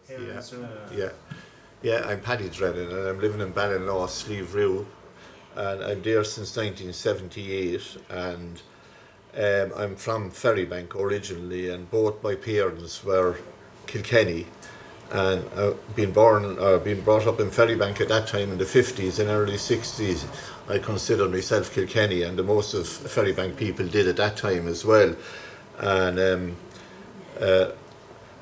here in Slieverue. Yeah. Yeah, I'm Paddy Drennan and I'm living in Ballinlaw, Slieverue, and I'm there since 1978, and I'm from Ferrybank originally, and both my parents were Kilkenny, and I've been brought up in Ferrybank at that time in the 50s and early 60s. I consider myself Kilkenny, and the most of Ferrybank people did at that time as well. And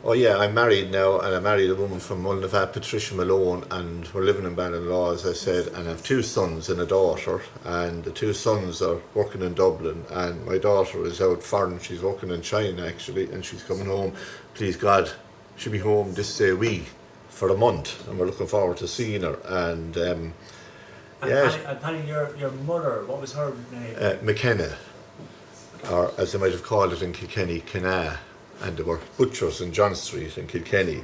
I'm married now, and I married a woman from Mulnavat, Patricia Malone, and we're living in Ballinlaw, as I said, and I have two sons and a daughter, and the two sons are working in Dublin, and my daughter is out foreign. She's working in China actually, and she's coming home, please God, she'll be home this week for a month, and we're looking forward to seeing her. And Paddy, your mother, what was her name? McKenna, or as they might have called it in Kilkenny, Kenna. And there were butchers in John Street in Kilkenny.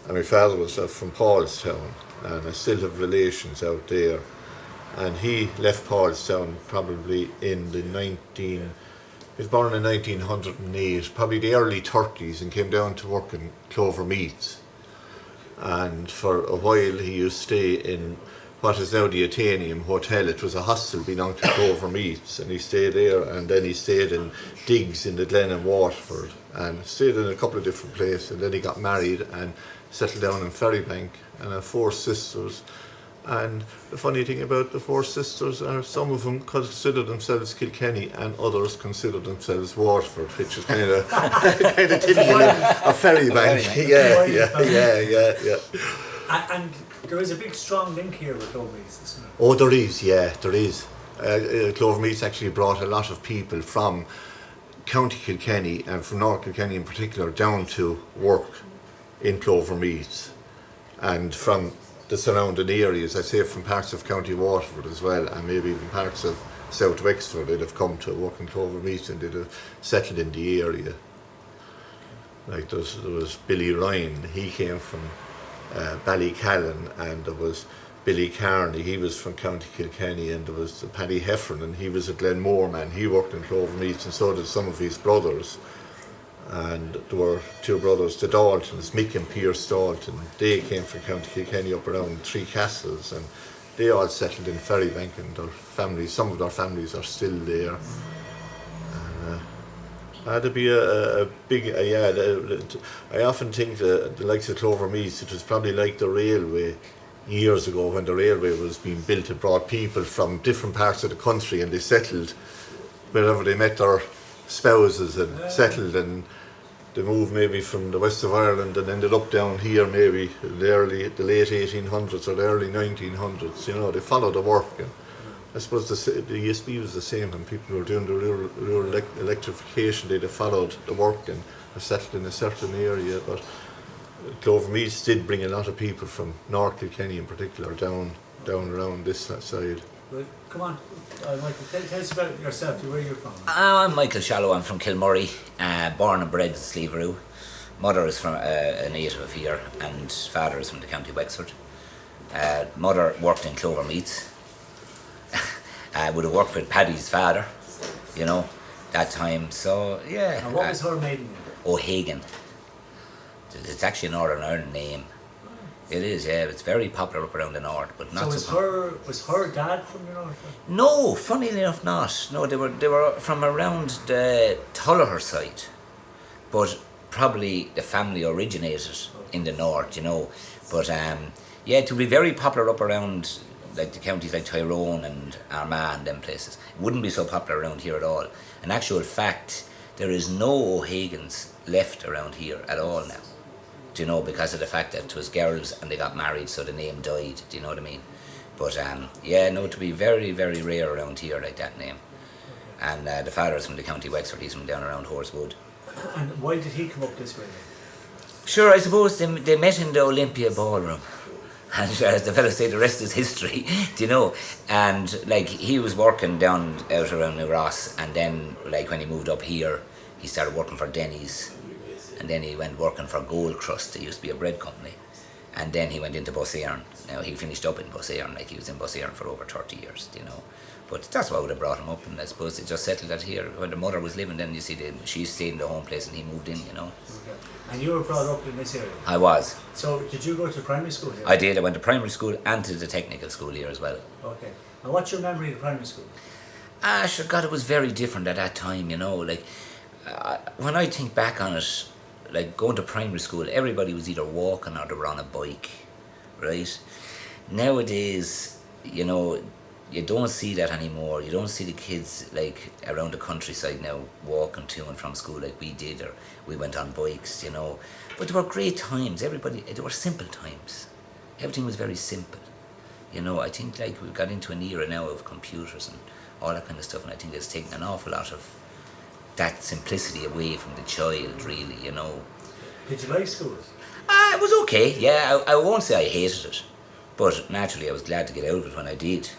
And my father was from Paulstown, and I still have relations out there. And he left Paulstown probably in he was born in 1908, probably the early 30s, and came down to work in Clover Meats. And for a while he used to stay in what is now the Athenaeum Hotel. It was a hostel belonging to Clover Meats, and he stayed there, and then he stayed in digs in the Glen in Waterford, and stayed in a couple of different places, and then he got married and settled down in Ferrybank, and have four sisters. And the funny thing about the four sisters are some of them consider themselves Kilkenny and others consider themselves Waterford, which is kind of typical of Ferrybank. Yeah. And there is a big strong link here with hobbies, isn't there? Oh, there is, yeah, there is. Clover Meats actually brought a lot of people from County Kilkenny, and from North Kilkenny in particular, down to work in Clover Meats, and from the surrounding areas, I say from parts of County Waterford as well, and maybe even parts of South Wexford. They'd have come to work in Clover Meats and they'd have settled in the area. Like there was Billy Ryan, he came from Ballycallan, and there was Billy Carney, he was from County Kilkenny, and there was Paddy Heffernan, he was a Glenmore man, he worked in Clover Meats, and so did some of his brothers. And there were two brothers, the Daltons, Mick and Pierce Dalton. They came from County Kilkenny up around Three Castles, and they all settled in Ferrybank, and their families, some of their families are still there. There'd be a big, I often think the likes of Clover Meats, it was probably like the railway years ago when the railway was being built. It brought people from different parts of the country, and they settled wherever they met their spouses and settled, and they moved maybe from the west of Ireland and ended up down here maybe in the late 1800s or the early 1900s. You know, they followed the work. And I suppose the ESB was the same when people were doing the rural electrification. They followed the work and have settled in a certain area. But Clover Meats did bring a lot of people from North Kilkenny in particular down around this side. Well, come on, Michael, tell us about yourself. Where are you from? I'm Michael Shalloe. I'm from Kilmurray, born and bred in Slieverue. Mother is from a native of here, and father is from the County Wexford. Mother worked in Clover Meats. Would have worked with Paddy's father, you know, that time. So yeah. And what was her maiden name? O'Hagan. It's actually a Northern Ireland name. It is, yeah. It's very popular up around the north, but not so. Was her dad from the north? No, funnily enough, not. No, they were from around the Tullaher side, but probably the family originated in the north, you know. But yeah, to be very popular up around like the counties like Tyrone and Armagh and them places. It wouldn't be so popular around here at all. In actual fact, there is no O'Hagans left around here at all now. Do you know, because of the fact that it was girls and they got married, so the name died. Do you know what I mean? But yeah, no, to be very, very rare around here like that name. And the father is from the County Wexford. He's from down around Horsewood. And why did he come up this way? Sure, I suppose they met in the Olympia ballroom. And as the fellow say, the rest is history, do you know? And like he was working down out around New Ross, and then like when he moved up here, he started working for Denny's. And then he went working for Gold Crust. It used to be a bread company. And then he went into Bus Éireann. Now he finished up in Bus Éireann, like he was in Bus Éireann for over 30 years, you know. But that's what would have brought him up, and I suppose it just settled that here. When the mother was living, then you see she stayed in the home place and he moved in, you know. And you were brought up in this area. I was. So did you go to primary school here? I did. I went to primary school and to the technical school here as well. Okay. And what's your memory of primary school? Sure, God, it was very different at that time, you know. Like, when I think back on it, like going to primary school, everybody was either walking or they were on a bike, right? Nowadays, you know, you don't see that anymore. You don't see the kids like around the countryside now walking to and from school like we did, or we went on bikes, you know. But they were great times. They were simple times. Everything was very simple. You know, I think like we've got into an era now of computers and all that kind of stuff, and I think it's taken an awful lot of that simplicity away from the child, really, you know. Did you like school? It was okay, yeah. I won't say I hated it, but naturally I was glad to get out of it when I did.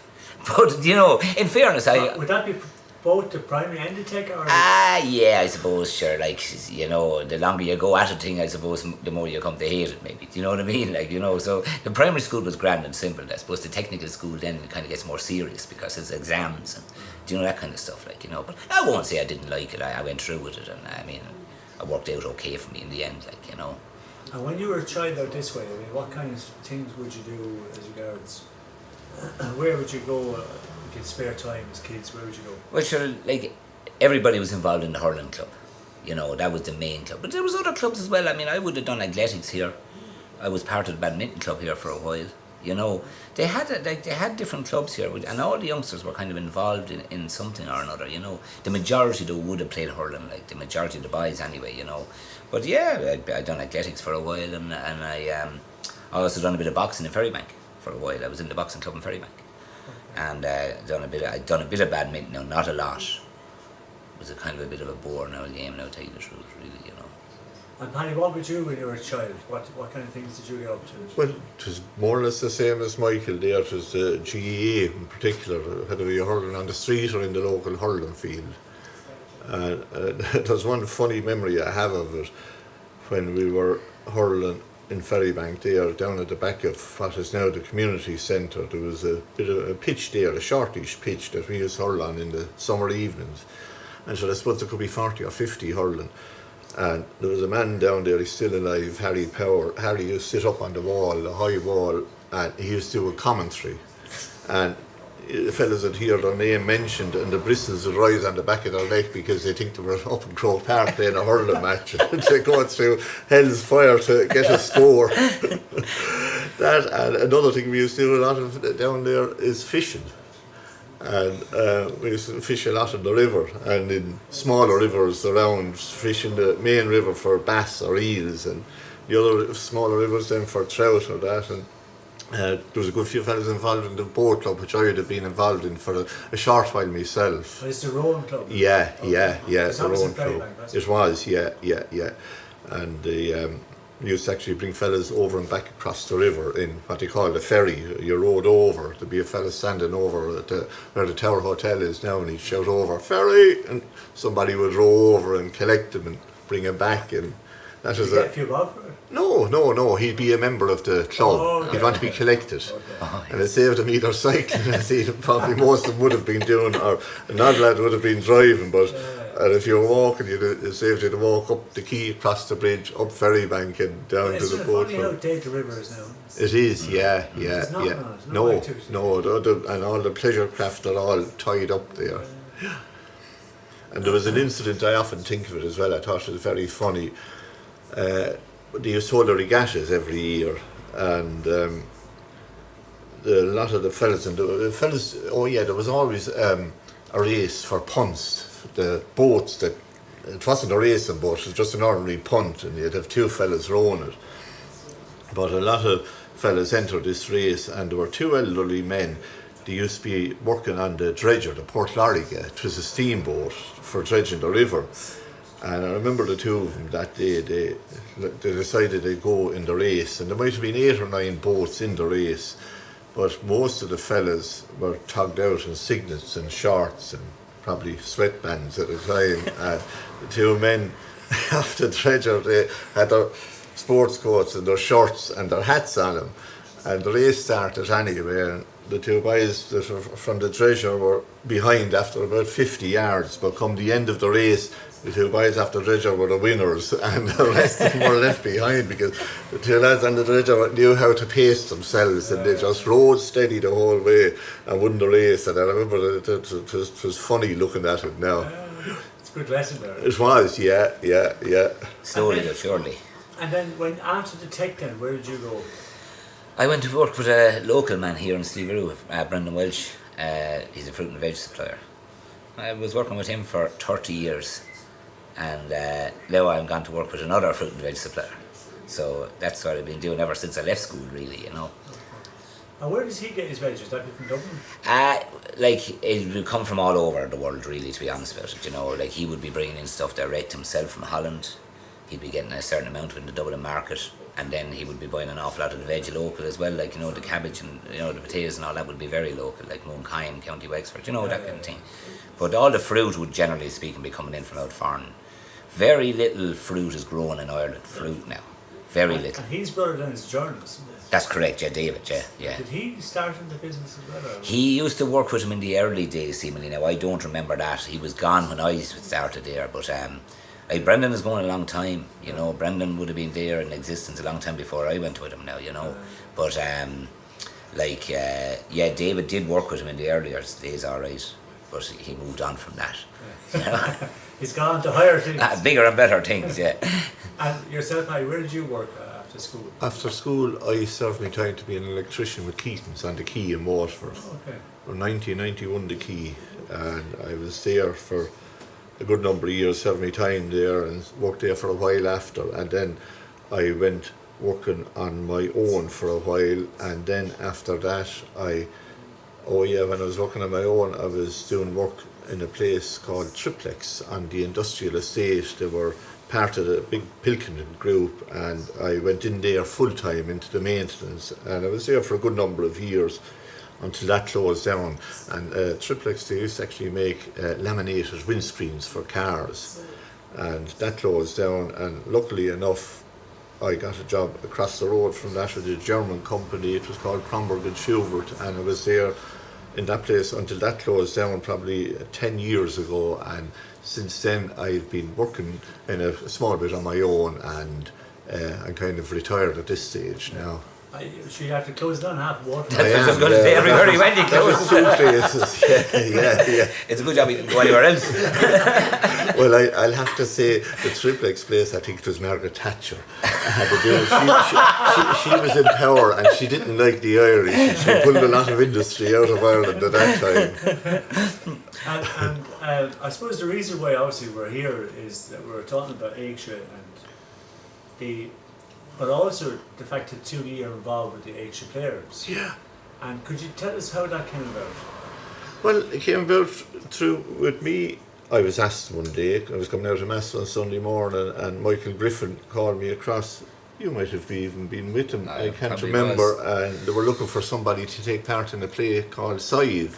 But, you know, in fairness, Would that be both the primary and the tech? Or yeah, I suppose, sure, like, you know, the longer you go at a thing, I suppose, the more you come to hate it, maybe. Do you know what I mean? Like, you know, so the primary school was grand and simple. I suppose the technical school then kind of gets more serious because it's exams and, do you know, that kind of stuff, like, you know. But I won't say I didn't like it. I went through with it, and, I mean, it worked out okay for me in the end, like, you know. And when you were a child out this way, I mean, what kind of things would you do as regards? Where would you go if you had spare time as kids? Where would you go? Well, sure, like, everybody was involved in the hurling club. You know, that was the main club. But there was other clubs as well. I mean, I would have done athletics here. I was part of the badminton club here for a while. You know, they had different clubs here, and all the youngsters were kind of involved in something or another. You know, the majority though would have played hurling, like the majority of the boys anyway. You know, but yeah, I done athletics for a while, and I also done a bit of boxing in Ferrybank for a while. I was in the boxing club in Ferrybank, and I'd done a bit of badminton. Now, not a lot. It was a kind of a bit of a bore now game. Now, to tell you the truth, really, you know. And Paddy, what would you when you were a child? What kind of things did you get up to? Well, it was more or less the same as Michael there. It was the GEA in particular, whether you're hurling on the street or in the local hurling field. And there's one funny memory I have of it when we were hurling in Ferrybank there, down at the back of what is now the community centre. There was a bit of a pitch there, a shortish pitch that we used to hurl on in the summer evenings. And so I suppose there could be 40 or 50 hurling. And there was a man down there, he's still alive, Harry Power. Harry used to sit up on the wall, the high wall, and he used to do a commentary. And the fellas would hear their name mentioned and the bristles would rise on the back of their neck because they think they were up in Croke Park playing a hurling match. And they go through hell's fire to get a score. That, and another thing we used to do a lot of down there is fishing. And we used to fish a lot in the river, and in smaller rivers around, fishing the main river for bass or eels, and the other smaller rivers then for trout or that. And there was a good few fellas involved in the boat club, which I would have been involved in for a short while myself. It's the rowing club? Yeah, okay. Yeah, the rowing club. It was, yeah. And the we used to actually bring fellas over and back across the river in what they call the ferry. You rowed over, there'd be a fella standing over at where the Tower Hotel is now, and he'd shout over, "Ferry!" and somebody would row over and collect him and bring him back. And that was a few bob for it? No, he'd be a member of the club. Oh, okay. He'd want to be collected. Okay. Oh, And it saved him either cycling, as he probably most of them would have been doing, or another lad would have been driving, but and if you were walking, it saved you to walk up the quay, across the bridge, up Ferrybank and down to the boat club. It's funny how dead the river is now. It is, yeah. No, and all the pleasure craft are all tied up there. And there was an incident, I often think of it as well, I thought it was very funny. They used to hold the regattas every year, and a lot of the fellas, there was always a race for punts. The boats that, it wasn't a racing boat, it was just an ordinary punt, and you'd have two fellas rowing it. But a lot of fellas entered this race, and there were two elderly men. They used to be working on the dredger, the Port Lariga. It was a steamboat for dredging the river. And I remember the two of them that day, they decided they'd go in the race, and there might have been 8 or 9 boats in the race, but most of the fellas were togged out in signets and shorts and probably sweatbands at the time. The two men after the dredger, they had their sports coats and their shorts and their hats on them, and the race started anyway, and the two boys that were from the dredger were behind after about 50 yards, but come the end of the race, The two boys after the dredger were the winners, and the rest of them were left behind because the two lads on the dredger knew how to pace themselves, and they just rode steady the whole way and won the race. And I remember it was funny looking at it now. It's a good lesson there. It was, yeah. Slowly but surely. And then after the tech then, where did you go? I went to work with a local man here in Slieverue, Brendan Welch. He's a fruit and veg supplier. I was working with him for 30 years, and now I'm going to work with another fruit and veg supplier. So that's what I've been doing ever since I left school, really, you know. And where does he get his veg? Is that from Dublin? Like, it would come from all over the world, really, to be honest about it, you know. Like, he would be bringing in stuff direct himself from Holland. He'd be getting a certain amount in the Dublin market, and then he would be buying an awful lot of the veg local as well, like, you know, the cabbage and, you know, the potatoes and all that would be very local, like Moonkyne, County Wexford, you know, that kind of thing. But all the fruit would, generally speaking, be coming in from out foreign. Very little fruit is grown in Ireland, fruit now. Very little. And his brother then is a journalist, isn't it? That's correct, yeah, David, yeah. Did he start in the business as well? Or? He used to work with him in the early days, seemingly. Now, I don't remember that. He was gone when I started there, but Brendan is going a long time, you know. Brendan would have been there in existence a long time before I went with him now, you know. But, David did work with him in the earlier days, all right. But he moved on from that. You know? He's gone to higher things. Bigger and better things, yeah. And yourself, Paddy, where did you work after school? After school, I served my time to be an electrician with Keaton's on the quay in Waterford. Okay. From 1991 the quay, and I was there for a good number of years, served my time there and worked there for a while after, and then I went working on my own for a while, and then after that when I was working on my own, I was doing work in a place called Triplex on the industrial estate. They were part of the big Pilkington group, and I went in there full time into the maintenance, and I was there for a good number of years until that closed down. And Triplex, they used to actually make laminated windscreens for cars, and that closed down, and luckily enough I got a job across the road from that with a German company. It was called Kronberg and Schubert, and I was there in that place until that closed down probably 10 years ago, and since then I've been working in a small bit on my own, and I'm kind of retired at this stage now. So you have to close down half Waterford. That's what I was going to say, everywhere he went he closed. Two places, yeah. It's a good job he didn't go anywhere else. Well, I'll have to say the Triplex place, I think it was Margaret Thatcher had to do it. She was in power, and she didn't like the Irish. She pulled a lot of industry out of Ireland at that time. And I suppose the reason why obviously we're here is that we're talking about EIGSE but also the fact that two of you are involved with the EIGSE players. Yeah. And could you tell us how that came about? Well, it came about through with me. I was asked one day, I was coming out of Mass on Sunday morning, and Michael Griffin called me across. You might have even been with him, I can't remember. And they were looking for somebody to take part in a play called Slieverue.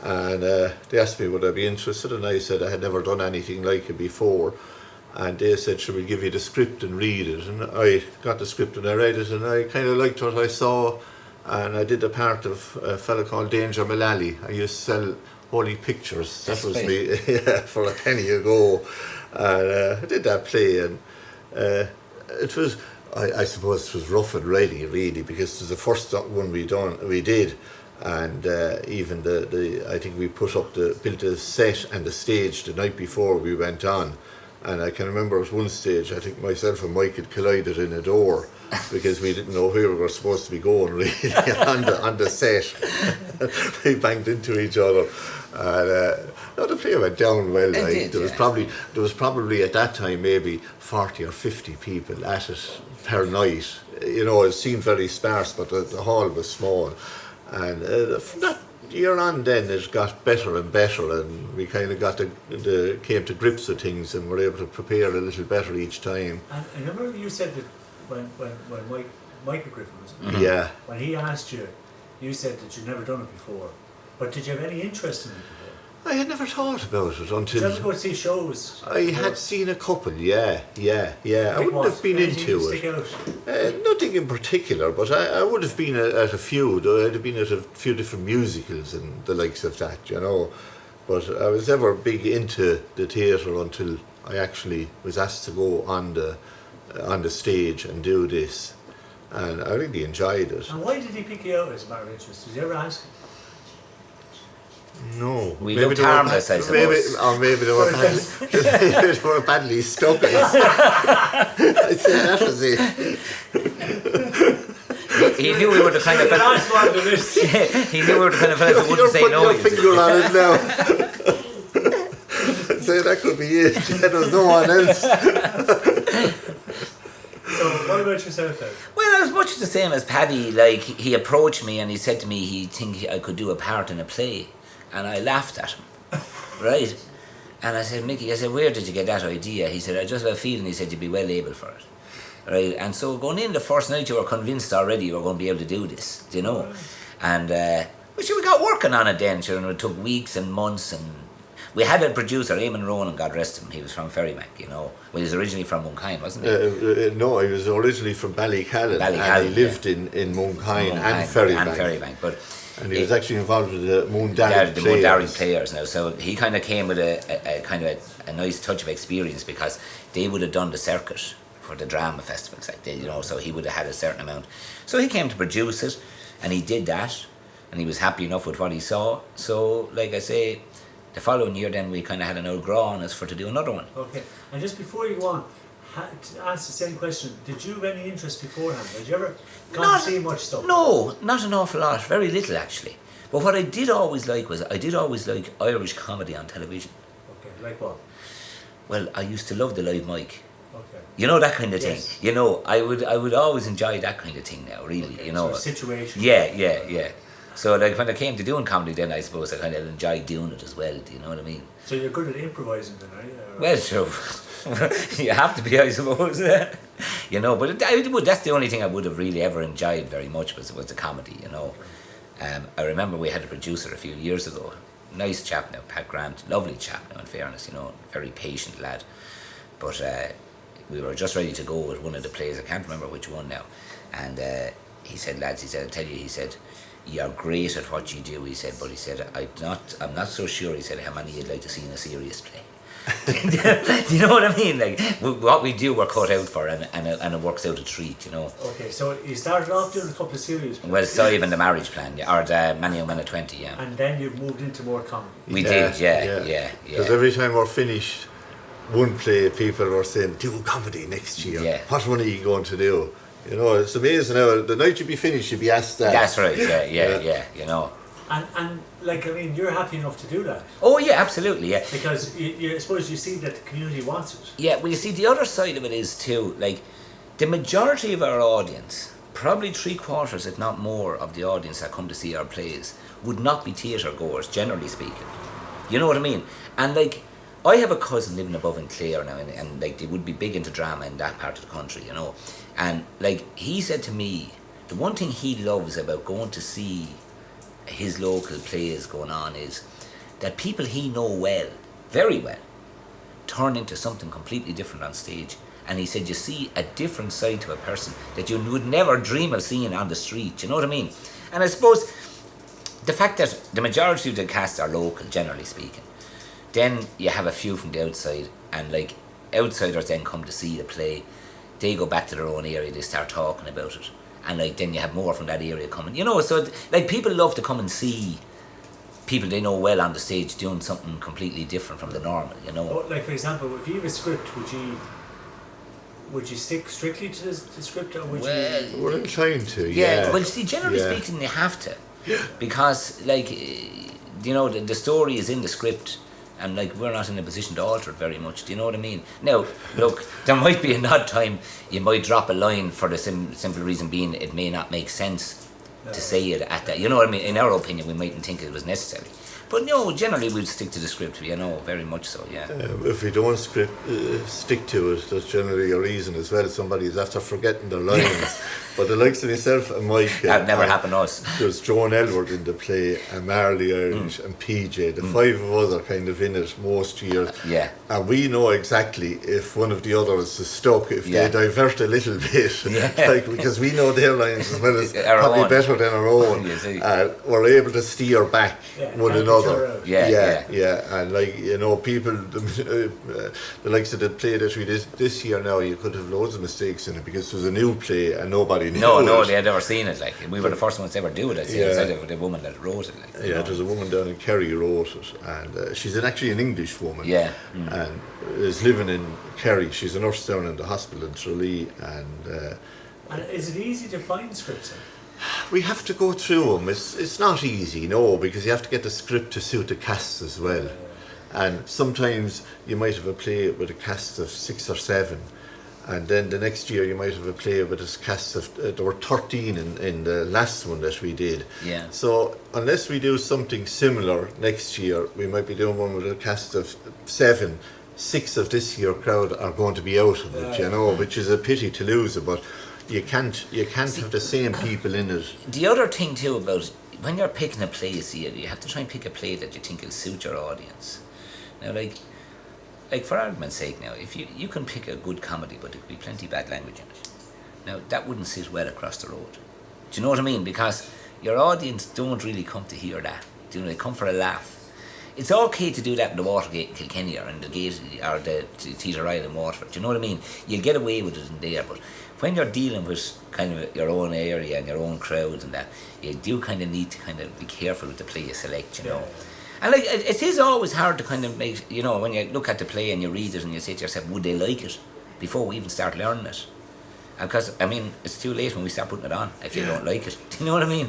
And they asked me would I be interested, and I said I had never done anything like it before. And they said, should we give you the script and read it? And I got the script and I read it, and I kind of liked what I saw. And I did a part of a fella called Danger Mullally. I used to sell holy pictures. That was me, for a penny ago. And I did that play, and it was, I suppose it was rough and ready, really, because it was the first one we did. And even I think we built a set and a stage the night before we went on. And I can remember at one stage, I think myself and Mike had collided in a door because we didn't know where we were supposed to be going, really, on the set. We banged into each other. And the play went down well. There was probably at that time maybe 40 or 50 people at it per night. You know, it seemed very sparse, but the hall was small. And from that year on, then it got better and better, and we kind of came to grips with things, and were able to prepare a little better each time. And I remember you said that when Michael Griffin was when he asked you, you said that you'd never done it before, but did you have any interest in it before? I had never thought about it until... Did you ever go see shows? I had seen a couple, yeah. I wouldn't have been into it. Nothing in particular, but I would have been at a few. I'd have been at a few different musicals and the likes of that, you know. But I was never big into the theatre until I actually was asked to go on the stage and do this, and I really enjoyed it. And why did he pick you out as a matter of interest? Did you ever ask him? No. We looked harmless, I suppose. Maybe they were badly stuck. I'd say that was it. He knew we were the kind of fellas. He knew we were the kind of fellas who wouldn't say no. You're putting your finger on it now. I'd say that could be it. There was no one else. So, what about yourself then? Well, I was much the same as Paddy. Like, he approached me and he said to me he'd think I could do a part in a play. And I laughed at him, right? And I said, Mickey, I said, where did you get that idea? He said, I just have a feeling, he said, you'd be well able for it. Right? And so going in the first night, you were convinced already you were going to be able to do this, do you know? Right. And, but we got working on it then, sure, and it took weeks and months. And we had a producer, Eamon Ronan, God rest him, he was from Ferrybank, you know. Well, he was originally from Moonkyne, wasn't he? No, he was originally from Ballycallan, and he lived in Moonkyne and Ferrybank. And he was actually involved with the Moondarry players now. So he kind of came with a kind of a nice touch of experience, because they would have done the circuit for the drama festivals, like they, you know. So he would have had a certain amount. So he came to produce it, and he did that, and he was happy enough with what he saw. So, like I say, the following year, then we kind of had an old draw on us to do another one. Okay. And just before you go on, to ask the same question, did you have any interest beforehand? Had you ever gone to see much stuff? No, not an awful lot, very little actually. But what I did always like was, I did always like Irish comedy on television. Okay, like what? Well, I used to love the live mic. Okay. You know, that kind of yes. thing. You know, I would always enjoy that kind of thing now, really, okay. you know. So situation. Yeah. So like when I came to doing comedy then, I suppose I kind of enjoyed doing it as well, do you know what I mean? So you're good at improvising then, are you? Well, sure. You have to be, I suppose. You know, but that's the only thing I would have really ever enjoyed very much was the comedy, you know. I remember we had a producer a few years ago, nice chap now, Pat Grant, lovely chap now, in fairness, you know, very patient lad. But we were just ready to go with one of the plays, I can't remember which one now. And he said, lads, he said, I'll tell you, he said, you're great at what you do, he said, but he said, I'm not so sure, he said, how many you'd like to see in a serious play. Do you know what I mean? Like, what we do, we're cut out for, and it works out a treat, you know. Okay, so you started off doing a couple of series plays. Well, so even the Marriage Plan, yeah, or the Man Young Man at 20, yeah. And then you moved into more comedy. We did, yeah. Because every time we're finished one play, people were saying, do comedy next year. Yeah. What one are you going to do? You know, it's amazing how the night you'd be finished, you'd be asked that. That's right, yeah, you know. And like, I mean, you're happy enough to do that. Oh yeah, absolutely, yeah. Because I suppose you see that the community wants it. Yeah, well, you see, the other side of it is too, like, the majority of our audience, probably 3/4, if not more, of the audience that come to see our plays would not be theatre goers, generally speaking. You know what I mean? And like, I have a cousin living above in Clare now, and like, they would be big into drama in that part of the country, you know. And like, he said to me, the one thing he loves about going to see his local plays going on is that people he know well, very well, turn into something completely different on stage. And he said, you see a different side to a person that you would never dream of seeing on the street, you know what I mean? And I suppose the fact that the majority of the cast are local, generally speaking, then you have a few from the outside, and like, outsiders then come to see the play, they go back to their own area, they start talking about it, and like, then you have more from that area coming, you know. So like, people love to come and see people they know well on the stage doing something completely different from the normal, you know. Oh, like, for example, if you have a script, would you stick strictly to the script, or would you? We're inclined to, yeah. Well, see, generally speaking, you have to, because like, you know, the story is in the script. And like, we're not in a position to alter it very much. Do you know what I mean? Now, look, there might be an odd time you might drop a line for the simple reason being it may not make sense to say it at that. You know what I mean? In our opinion, we mightn't think it was necessary. But no, generally we'd stick to the script. You know, very much so. Yeah. If we don't stick to it, there's generally a reason as well. Somebody's after forgetting their lines But the likes of myself and Mike... That never happened to us. There's Joan Elward in the play, and Marley Irish and PJ. The five of us are kind of in it most years. Yeah. And we know exactly if one of the others is stuck, if they divert a little bit. Like, because we know their lines as well as probably better than our own. We're able to steer back one another. And like, you know, people, the likes of the play that we did this year now, you could have loads of mistakes in it because it was a new play and nobody knew it. No, they had never seen it. Like, we were the first ones to ever do it. I see, outside of the woman that wrote it. Like, there's a woman down in Kerry who wrote it, and she's actually an English woman. And is living in Kerry. She's a nurse down in the hospital in Tralee, and is it easy to find scripts? We have to go through them. It's not easy, no, because you have to get the script to suit the cast as well. And sometimes you might have a play with a cast of 6 or 7, and then the next year you might have a play with a cast of there were 13 in the last one that we did. So unless we do something similar next year, we might be doing one with a cast of 7. 6 of this year crowd are going to be out of it, you know, which is a pity to lose it, but you can't have the same people in it. The other thing too about when you're picking a play, you have to try and pick a play that you think will suit your audience. Now, like for argument's sake, now if you can pick a good comedy, but there could be plenty of bad language in it. Now that wouldn't sit well across the road. Do you know what I mean? Because your audience don't really come to hear that. Do you know, they come for a laugh. It's okay to do that in the Watergate in Kilkenny or in the Gate or the Theatre Isle in Waterford. Do you know what I mean? You'll get away with it in there, but when you're dealing with kind of your own area and your own crowd and that, you do kind of need to kind of be careful with the play you select, you know. And like it is always hard to kind of make, you know, when you look at the play and you read it and you say to yourself, would they like it before we even start learning it? Because I mean, it's too late when we start putting it on if you don't like it. Do you know what I mean?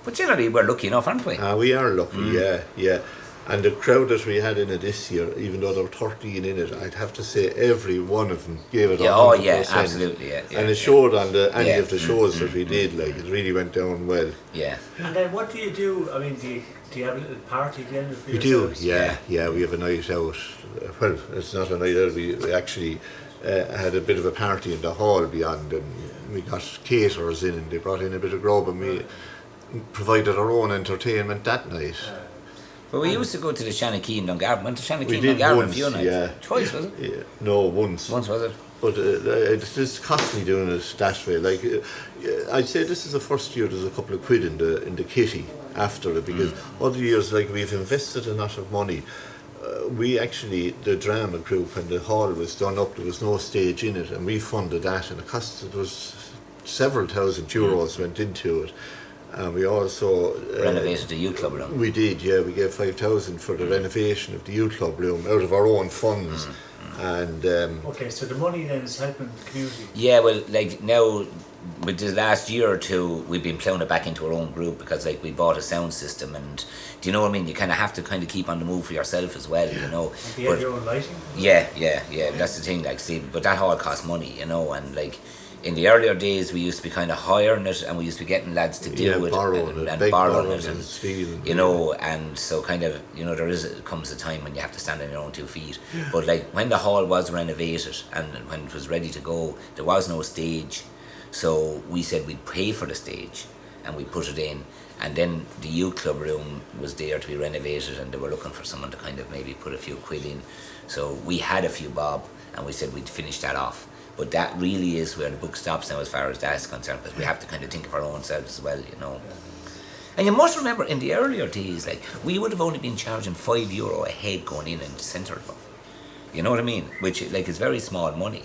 But generally, we're lucky enough, aren't we? We are lucky, yeah. And the crowd that we had in it this year, even though there were 13 in it, I'd have to say every one of them gave it 100%. Absolutely, and it showed on any of the shows that we did, like, it really went down well. And then what do you do? I mean, do you have a little party at the end of it? We do, yeah, we have a night out. Well, it's not a night out, we actually had a bit of a party in the hall beyond, and we got caterers in, and they brought in a bit of grub, and we provided our own entertainment that night. Well, we used to go to the Shanachie in Dungarvan. Went to Shanachie in Dungarvan a few nights. Twice, was it? Yeah. No, once. Once, was it? But it's costly doing it that way. Like, I'd say this is the first year there's a couple of quid in the kitty after it, because other years, like, we've invested a lot of money. We actually, the drama group, and the hall was done up, there was no stage in it, and we funded that, and it was several thousand euros went into it. And we also renovated the youth club room. We did, we gave 5,000 for the renovation of the youth club room out of our own funds. And okay, so the money then is helping the community. Yeah, well, like now with the last year or two, we've been ploughing it back into our own group because, like, we bought a sound system, and do you know what I mean? You kind of have to kind of keep on the move for yourself as well, you know. And you have your own lighting. Yeah. That's the thing, like, see, but that all costs money, you know, and like. In the earlier days, we used to be kind of hiring it, and we used to be getting lads to do it and borrowing it, and stealing, you know, and so kind of, you know, comes a time when you have to stand on your own 2 feet. But like when the hall was renovated and when it was ready to go, there was no stage, so we said we'd pay for the stage and we put it in, and then the youth club room was there to be renovated, and they were looking for someone to kind of maybe put a few quid in, so we had a few bob, and we said we'd finish that off. But that really is where the book stops now as far as that's concerned, because we have to kind of think of our own selves as well, you know. And you must remember, in the earlier days, like, we would have only been charging €5 a head going in the centre club. You know what I mean? Which, like, is very small money.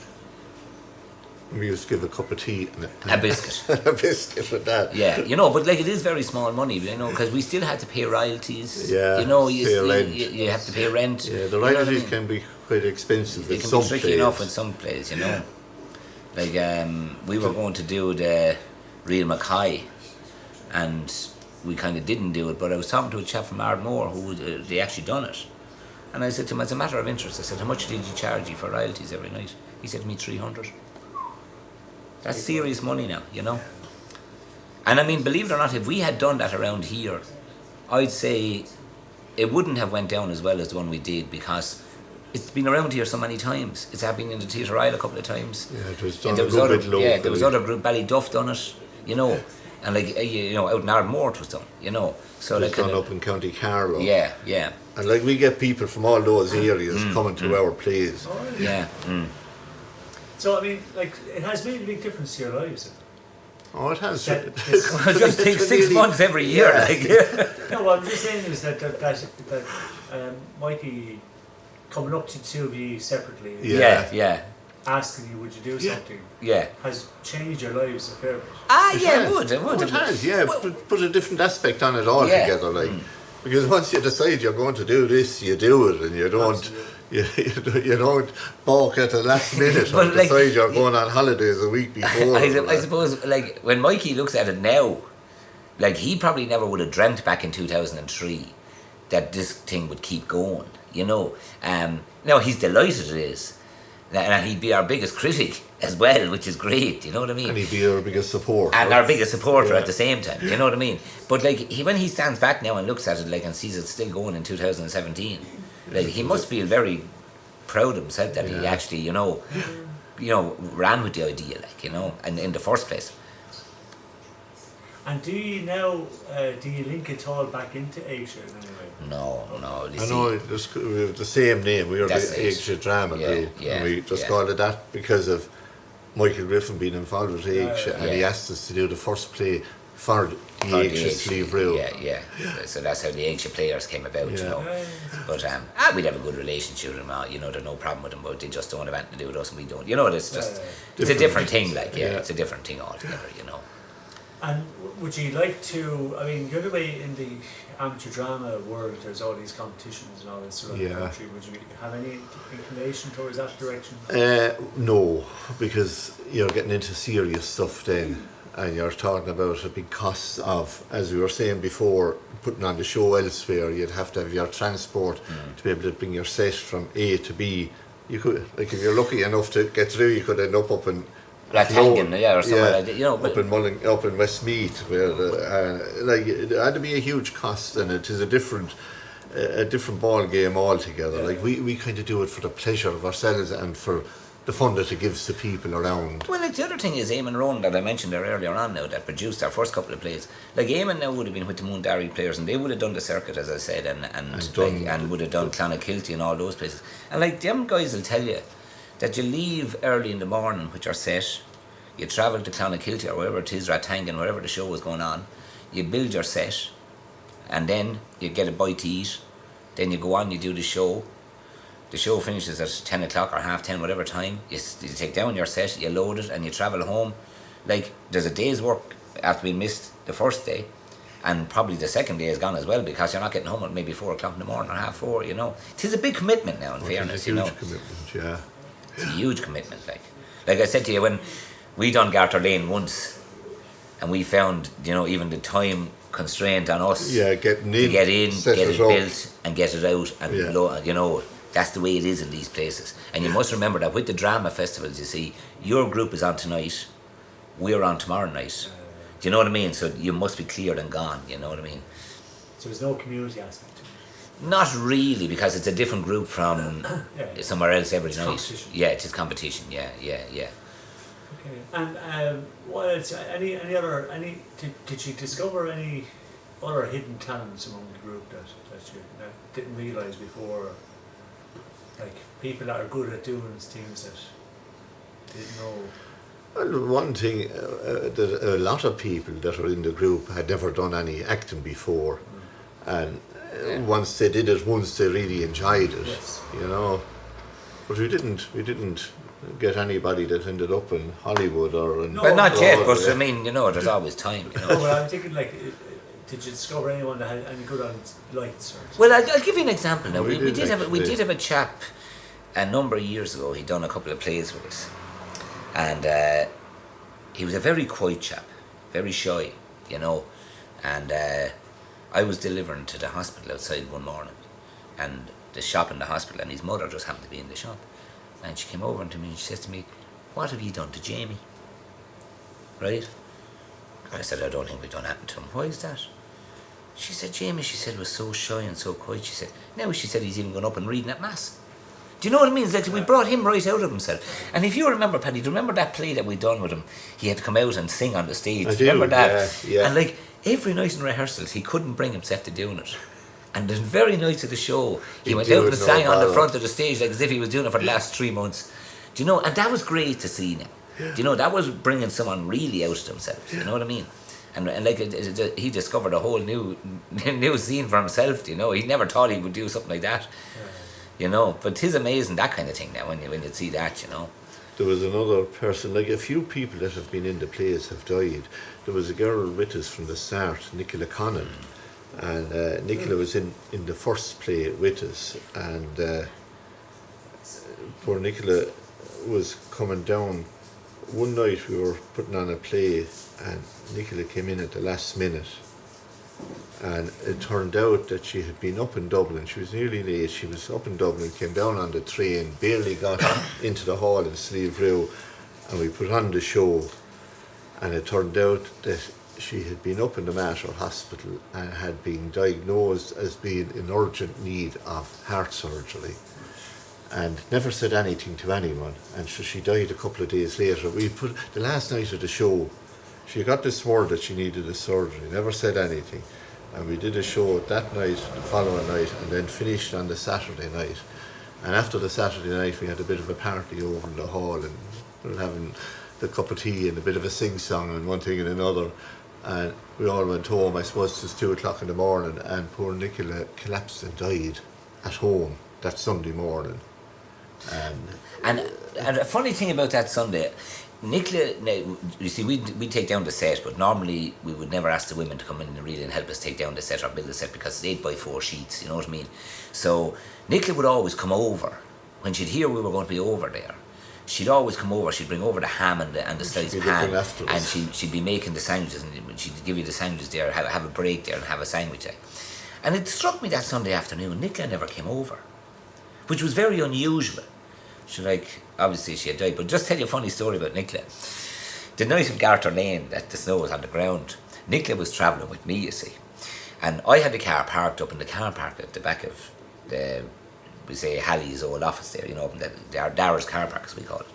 We used to give a cup of tea and a biscuit. A biscuit with that. Yeah, you know, but like, it is very small money, you know, because we still had to pay royalties. Yeah, you know, rent. You have to pay rent. Yeah, the royalties can be quite expensive in some places. They can be tricky enough in some places, you know. Like, we were going to do the Real Mackay, and we kind of didn't do it, but I was talking to a chap from Ardmore who they actually done it, and I said to him, as a matter of interest, I said, how much did you charge you for royalties every night? He said to me, 300. That's serious money now, you know. And I mean, believe it or not, if we had done that around here, I'd say it wouldn't have went down as well as the one we did, because it's been around here so many times. It's happened in the Theatre Isle a couple of times. Yeah, it was done a good bit low. Yeah, there was other group, Ballyduff done it, you know, and like you know, out in Ardmore it was done, you know, so It's like done up in County Carlow. yeah, yeah, And like we get people from all those areas coming to our plays. Oh, yeah. So I mean, like, it has made a big difference to your lives. Oh, it has. I just take 6 months every year, like. No, what I'm just saying is that Mikey coming up to the two of you separately, Yeah. asking you would you do something, Yeah. has changed your lives a fair bit. It would. It has, yeah. Put a different aspect on it altogether, like. Because once you decide you're going to do this, you do it, and you don't. You don't balk at the last minute or like, decide you're going on holidays a week before. I suppose, like, when Mikey looks at it now, like, he probably never would have dreamt back in 2003 that this thing would keep going, you know. Now, he's delighted it is. And he'd be our biggest critic as well, which is great, you know what I mean? And he'd be our biggest supporter. And our biggest supporter at the same time, you know what I mean? But, like, when he stands back now and looks at it, like, and sees it still going in 2017, like, he must feel very proud of himself that he actually, you know, ran with the idea, like, you know, and in the first place. And do you now, do you link it all back into EIGSE in any way? No. I know we have the same name. We are the EIGSE Drama Group. And we just called it that because of Michael Griffin being involved with EIGSE, and he asked us to do the first play for the EIGSE Slieverue. Yeah. So that's how the EIGSE players came about, you know. But we'd have a good relationship with them, you know, there's no problem with them, but they just don't have anything to do with us and we don't. You know, it's just, it's a different thing, like, it's a different thing altogether, you know. And would you like to, I mean, the other way in the amateur drama world, there's all these competitions and all this around the country. Would you have any inclination towards that direction? No, because you're getting into serious stuff then, and you're talking about a big cost of, as we were saying before, putting on the show elsewhere. You'd have to have your transport to be able to bring your set from A to B. You could, like, if you're lucky enough to get through, you could end up in Rathangan, or somewhere like that, you know. Up in Westmeath, where like it had to be a huge cost, and it is a different ball game altogether. Like we kind of do it for the pleasure of ourselves and for the fun that it gives to people around. Well, like, the other thing is Eamon Rowan that I mentioned there earlier on now, that produced our first couple of plays. Like, Eamon now would have been with the Moondarry players, and they would have done the circuit, as I said, and would have done Clonakilty and all those places. And like, them guys will tell you that you leave early in the morning with your set, you travel to Clonakilty or wherever it is, Rathangan, wherever the show is going on, you build your set, and then you get a bite to eat, then you go on, you do the show. The show finishes at 10 o'clock or 10:30, whatever time. You take down your set, you load it, and you travel home. Like, there's a day's work after being missed the first day, and probably the second day is gone as well, because you're not getting home at maybe 4 o'clock in the morning or 4:30, you know. It is a big commitment now, in fairness, you know. It's a huge commitment, yeah. It's a huge commitment, like I said to you, when we done Garter Lane once, and we found, you know, even the time constraint on us to get in, get it built, and get it out, and you know, that's the way it is in these places. And you must remember that with the drama festivals, you see, your group is on tonight, we're on tomorrow night. Do you know what I mean? So you must be cleared and gone, you know what I mean? So there's no community aspect to it? Not really, because it's a different group from somewhere else every night. Yeah, it is competition, yeah. Okay, and what else? Did you discover any other hidden talents among the group that you didn't realise before? Like, people that are good at doing things that didn't know? Well, one thing, that a lot of people that are in the group had never done any acting before, and once they did it once, they really enjoyed it, you know. But we didn't get anybody that ended up in Hollywood or in... Well, not yet, but I mean, you know, there's always time, you know. No, but I'm thinking, like, did you discover anyone that had any good on lights? Well, I'll give you an example now. We did have a chap a number of years ago. He'd done a couple of plays with us, and he was a very quiet chap, very shy, you know. And I was delivering to the hospital outside one morning, and the shop in the hospital, and his mother just happened to be in the shop, and she came over to me and she says to me, "What have you done to Jamie?" Right? I said, "I don't think we've done anything to him." "Why is that?" She said, "Jamie," she said, "was so shy and so quiet." She said, "Now," she said, "he's even gone up and reading at Mass." Do you know what I mean? It's like we brought him right out of himself. And if you remember, Paddy, do you remember that play that we done with him? He had to come out and sing on the stage. I do, remember that? yeah. And like every night in rehearsals, he couldn't bring himself to doing it. And the very night of the show, he went out and sang on the front of the stage like as if he was doing it for the last 3 months. Do you know? And that was great to see now. Do you know, that was bringing someone really out of themselves. You know what I mean? And like he discovered a whole new scene for himself. You know, he never thought he would do something like that. You know, but 'tis amazing that kind of thing now when you see that. You know, there was another person, like a few people that have been in the plays have died. There was a girl with us from the start, Nicola Connon, and Nicola was in the first play with us, and poor Nicola was coming down. One night we were putting on a play and Nicola came in at the last minute, and it turned out that she had been up in Dublin. She was nearly late. She was up in Dublin, came down on the train, barely got into the hall in Slieverue, and we put on the show, and it turned out that she had been up in the Mater Hospital and had been diagnosed as being in urgent need of heart surgery, and never said anything to anyone. And so she died a couple of days later. We put the last night of the show, she got this word that she needed a surgery, never said anything, and we did a show that night, the following night, and then finished on the Saturday night. And after the Saturday night we had a bit of a party over in the hall, and we were having the cup of tea and a bit of a sing-song and one thing and another, and we all went home. I suppose it was 2 o'clock in the morning, and poor Nicola collapsed and died at home that Sunday morning. And a funny thing about that Sunday, Nicola, now, you see, we take down the set, but normally we would never ask the women to come in and really help us take down the set or build the set, because it's 8x4 sheets, you know what I mean? So Nicola would always come over. When she'd hear we were going to be over there, she'd always come over. She'd bring over the ham and the sliced pan, and she'd be making the sandwiches, and she'd give you the sandwiches there, have a break there and have a sandwich there. And it struck me that Sunday afternoon, Nicola never came over, which was very unusual. Obviously she had died, but just tell you a funny story about Nicola. The night of Garter Lane, that the snow was on the ground, Nicola was travelling with me, you see, and I had the car parked up in the car park at the back of the, we say, Halley's old office there, you know, Dara's car park as we call it.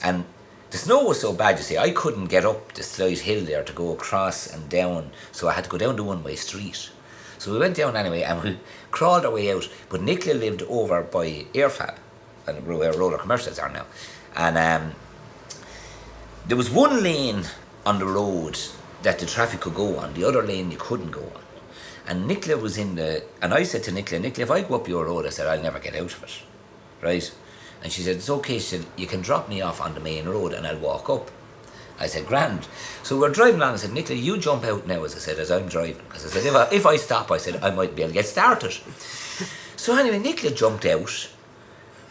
And the snow was so bad, you see, I couldn't get up the slight hill there to go across and down, so I had to go down the one-way street. So we went down anyway, and we crawled our way out, but Nicola lived over by Airfab, and where roller commercials are now, and there was one lane on the road that the traffic could go on, the other lane you couldn't go on, and Nicola was in the, and I said to Nicola, if I go up your road, I said, I'll never get out of it, right? And she said, it's okay. She said, you can drop me off on the main road and I'll walk up. I said, grand. So we're driving along. I said, Nicola, you jump out now, as I said, as I'm driving, because I said, if I stop, I said, I might be able to get started. So anyway, Nicola jumped out.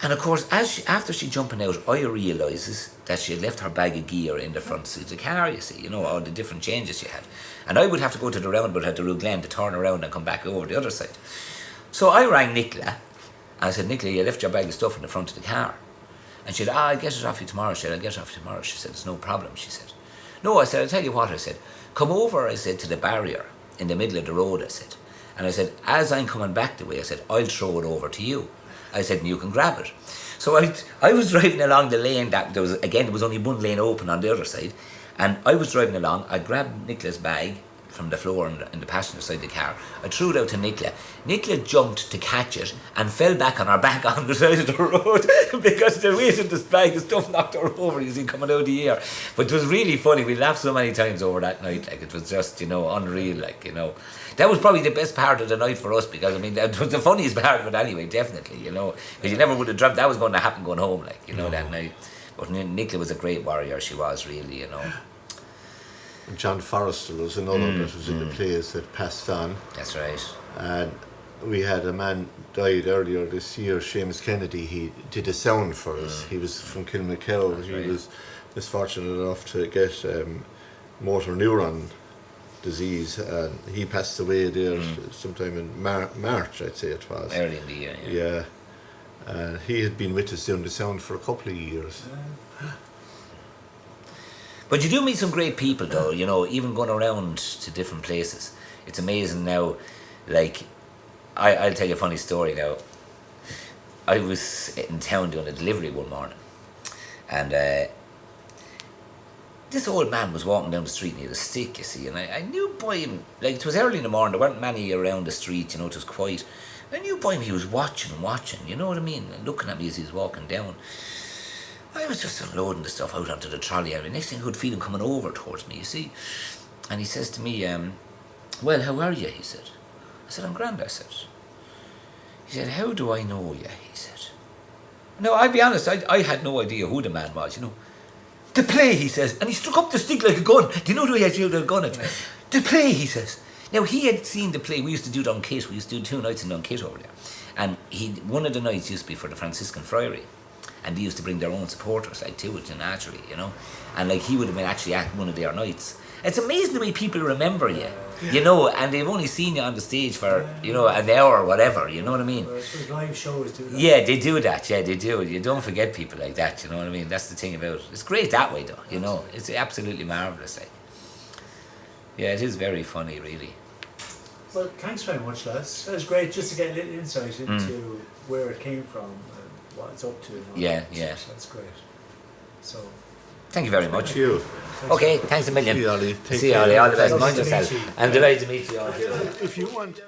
And of course, after she jumping out, I realises that she had left her bag of gear in the front seat of the car, you see, you know, all the different changes she had. And I would have to go to the roundabout at the Rue Glen to turn around and come back over the other side. So I rang Nicola, and I said, Nicola, you left your bag of stuff in the front of the car. And she said, I'll get it off you tomorrow. She said, I'll get it off you tomorrow. She said, it's no problem, she said. No, I said, I'll tell you what, I said, come over, I said, to the barrier in the middle of the road, I said. And I said, as I'm coming back the way, I said, I'll throw it over to you. I said, and you can grab it. So I was driving along the lane that there was only one lane open on the other side, and I was driving along. I grabbed Nicola's bag from the floor in the passenger side of the car. I threw it out to Nicola. Nicola jumped to catch it and fell back on her back on the side of the road because the weight of this bag of stuff knocked her over, you see, coming out of the air. But it was really funny. We laughed so many times over that night. Like, it was just, you know, unreal. Like, you know, that was probably the best part of the night for us, because I mean, that was the funniest part of it anyway, definitely, you know, because you never would have dreamt that was going to happen going home, like, you know, that night. But Nicola was a great warrior. She was, really, you know. And John Forrester was another that was in the plays that passed on. That's right. And we had a man died earlier this year, Seamus Kennedy. He did a sound for us. He was from Kilmacow. That's he right. was misfortunate enough to get motor neuron disease, and he passed away there sometime in March, I'd say it was. Early in the year, yeah. And he had been with us doing the sound for a couple of years. But you do meet some great people, though, you know, even going around to different places. It's amazing now. Like, I'll tell you a funny story now. I was in town doing a delivery one morning, and this old man was walking down the street and he had a stick, you see, and I knew by him, like it was early in the morning, there weren't many around the street, you know, it was quiet. I knew by him he was watching, you know what I mean, and looking at me as he was walking down. I was just unloading the stuff out onto the trolley area. Next thing I could feel him coming over towards me, you see. And he says to me, well, how are you? He said. I said, I'm grand, I said. He said, how do I know you? He said. No, I'll be honest, I had no idea who the man was, you know. The play, he says. And he struck up the stick like a gun. Do you know who he had to a gun at? The play, he says. Now, he had seen the play. We used to do Dunkit. We used to do 2 nights in Dunkit over there. And one of the nights used to be for the Franciscan Friary. And they used to bring their own supporters, like, to it, naturally, you know. And, like, he would have been actually at one of their nights. It's amazing the way people remember you, you know, and they've only seen you on the stage for, you know, an hour or whatever, you know what I mean? Live shows do that. Yeah, they do that, yeah, they do. You don't forget people like that, you know what I mean? That's the thing about it. It's great that way, though, you know. It's absolutely marvellous, like. Yeah, it is very funny, really. Well, thanks very much, lads. That was great just to get a little insight into where it came from and what it's up to. Yeah. That's great. So, thank you very much. Thank you. Okay, thanks a million. See you, Ollie. See you, Ollie. All the best. Nice Mind to meet yourself. you. I'm delighted to meet you all. If you want